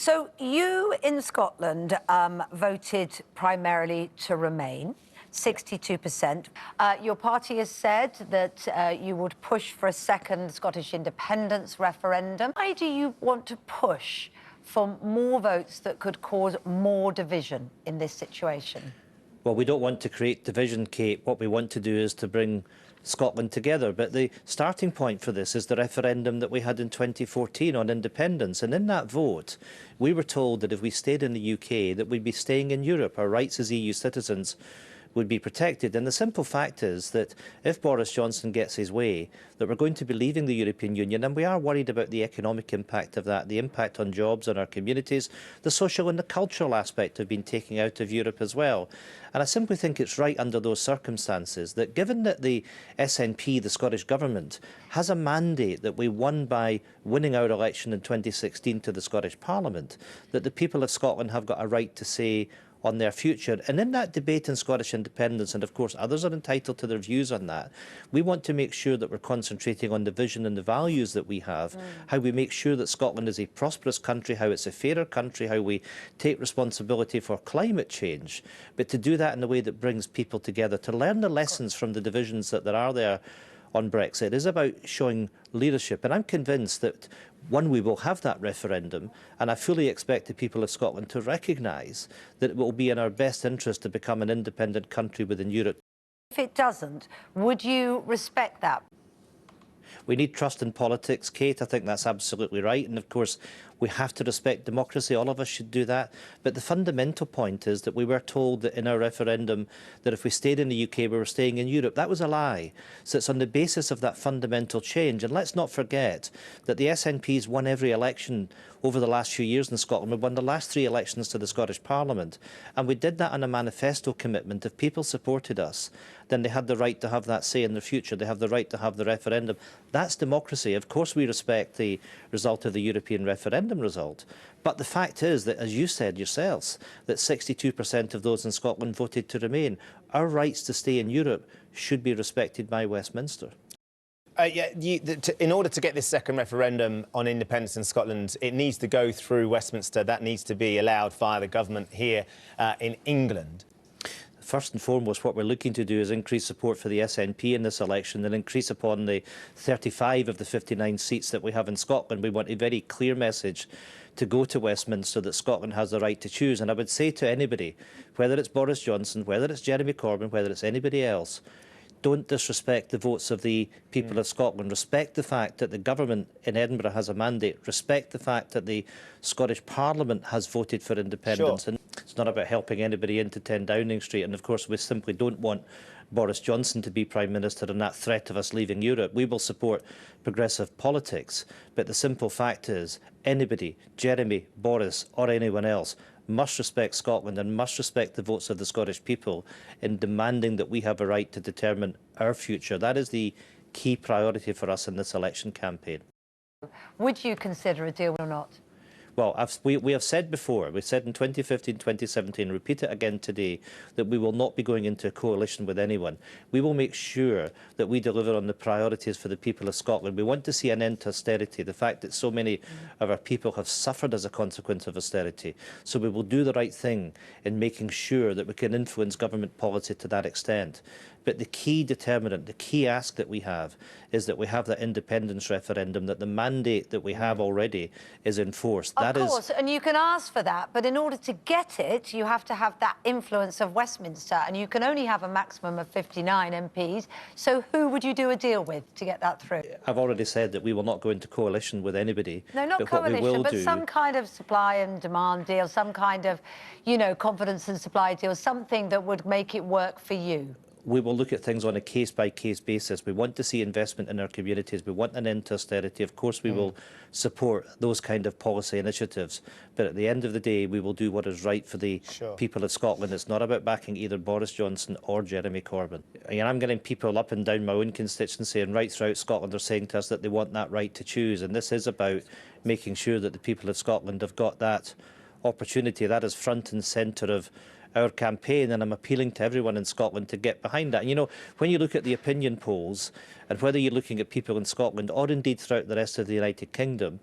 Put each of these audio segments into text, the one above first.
So you in Scotland voted primarily to remain, 62%. Your party has said that you would push for a second Scottish independence referendum. Why do you want to push for more votes that could cause more division in this situation? Well, we don't want to create division, Kate. What we want to do is to bring Scotland together. But the starting point for this is the referendum that we had in 2014 on independence. And in that vote, we were told that if we stayed in the UK, that we'd be staying in Europe. Our rights as EU citizens would be protected. And the simple fact is that if Boris Johnson gets his way, that we're going to be leaving the European Union, and we are worried about the economic impact of that, the impact on jobs and our communities, the social and the cultural aspect of being taken out of Europe as well. And I simply think it's right under those circumstances that, given that the SNP, the Scottish Government, has a mandate that we won by winning our election in 2016 to the Scottish Parliament, that the people of Scotland have got a right to say on their future. And in that debate on Scottish independence, and of course others are entitled to their views on that, we want to make sure that we're concentrating on the vision and the values that we have, how we make sure that Scotland is a prosperous country, how it's a fairer country, how we take responsibility for climate change, but to do that in a way that brings people together, to learn the lessons from the divisions that there are there on Brexit. Is about showing leadership, and I'm convinced that, one, we will have that referendum, and I fully expect the people of Scotland to recognise that it will be in our best interest to become an independent country within Europe. If it doesn't, would you respect that? We need trust in politics, Kate. I think that's absolutely right. And of course, we have to respect democracy. All of us should do that. But the fundamental point is that we were told that in our referendum that if we stayed in the UK, we were staying in Europe. That was a lie. So it's on the basis of that fundamental change. And let's not forget that the SNP's won every election over the last few years in Scotland. We won the last 3 elections to the Scottish Parliament. And we did that on a manifesto commitment. If people supported us, then they had the right to have that say in the future. They have the right to have the referendum. That's democracy. Of course, we respect the result of the European referendum result. But the fact is that, as you said yourselves, that 62% of those in Scotland voted to remain. Our rights to stay in Europe should be respected by Westminster. In order to get this second referendum on independence in Scotland, it needs to go through Westminster. That needs to be allowed via the government here in England. First and foremost, what we're looking to do is increase support for the SNP in this election and increase upon the 35 of the 59 seats that we have in Scotland. We want a very clear message to go to Westminster that Scotland has the right to choose. And I would say to anybody, whether it's Boris Johnson, whether it's Jeremy Corbyn, whether it's anybody else, don't disrespect the votes of the people of Scotland. Respect the fact that the government in Edinburgh has a mandate. Respect the fact that the Scottish Parliament has voted for independence. Sure. And it's not about helping anybody into 10 Downing Street. And of course, we simply don't want Boris Johnson to be Prime Minister and that threat of us leaving Europe. We will support progressive politics. But the simple fact is, anybody, Jeremy, Boris or anyone else, must respect Scotland and must respect the votes of the Scottish people in demanding that we have a right to determine our future. That is the key priority for us in this election campaign. Would you consider a deal or not? Well, we have said before, we said in 2015, 2017, repeat it again today, that we will not be going into a coalition with anyone. We will make sure that we deliver on the priorities for the people of Scotland. We want to see an end to austerity, the fact that so many of our people have suffered as a consequence of austerity. So we will do the right thing in making sure that we can influence government policy to that extent. But the key determinant, the key ask that we have is that we have that independence referendum, that the mandate that we have already is enforced. Of course, and you can ask for that, but in order to get it, you have to have that influence of Westminster, and you can only have a maximum of 59 MPs. So who would you do a deal with to get that through? I've already said that we will not go into coalition with anybody. No, not coalition, but some kind of supply and demand deal, some kind of, you know, confidence and supply deal, something that would make it work for you. We will look at things on a case-by-case basis. We want to see investment in our communities. We want an end to austerity. Of course, we will support those kind of policy initiatives. But at the end of the day, we will do what is right for the people of Scotland. It's not about backing either Boris Johnson or Jeremy Corbyn. And I'm getting people up and down my own constituency and right throughout Scotland are saying to us that they want that right to choose. And this is about making sure that the people of Scotland have got that opportunity. That is front and centre of our campaign, and I'm appealing to everyone in Scotland to get behind that. And, you know, when you look at the opinion polls, and whether you're looking at people in Scotland or indeed throughout the rest of the United Kingdom,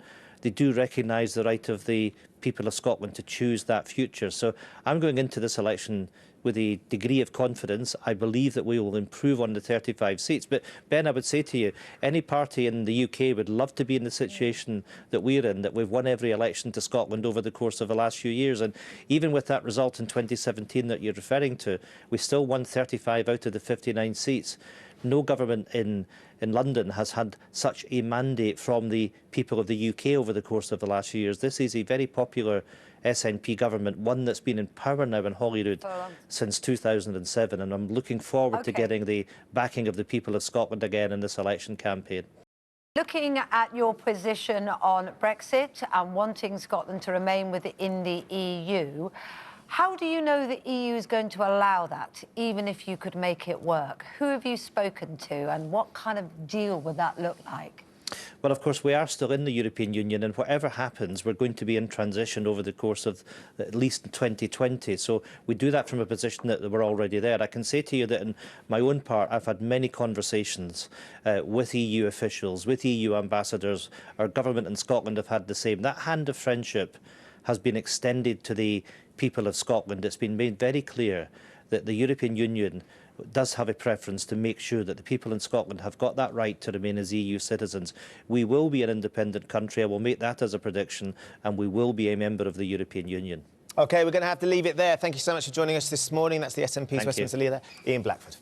they do recognise the right of the people of Scotland to choose that future. So I'm going into this election with a degree of confidence. I believe that we will improve on the 35 seats. But Ben, I would say to you, any party in the UK would love to be in the situation that we're in, that we've won every election to Scotland over the course of the last few years. And even with that result in 2017 that you're referring to, we still won 35 out of the 59 seats. No government in London has had such a mandate from the people of the UK over the course of the last few years. This is a very popular SNP government, one that's been in power now in Holyrood since 2007, and I'm looking forward to getting the backing of the people of Scotland again in this election campaign. Looking at your position on Brexit and wanting Scotland to remain within the EU, how do you know the EU is going to allow that, even if you could make it work? Who have you spoken to, and what kind of deal would that look like? Well, of course, we are still in the European Union, and whatever happens, we're going to be in transition over the course of at least 2020. So we do that from a position that we're already there. I can say to you that in my own part, I've had many conversations with EU officials, with EU ambassadors. Our government in Scotland have had the same. That hand of friendship has been extended to the people of Scotland. It's been made very clear that the European Union does have a preference to make sure that the people in Scotland have got that right to remain as EU citizens. We will be an independent country. I will make that as a prediction, and we will be a member of the European Union. OK, we're going to have to leave it there. Thank you so much for joining us this morning. That's the SNP's Westminster leader, Ian Blackford.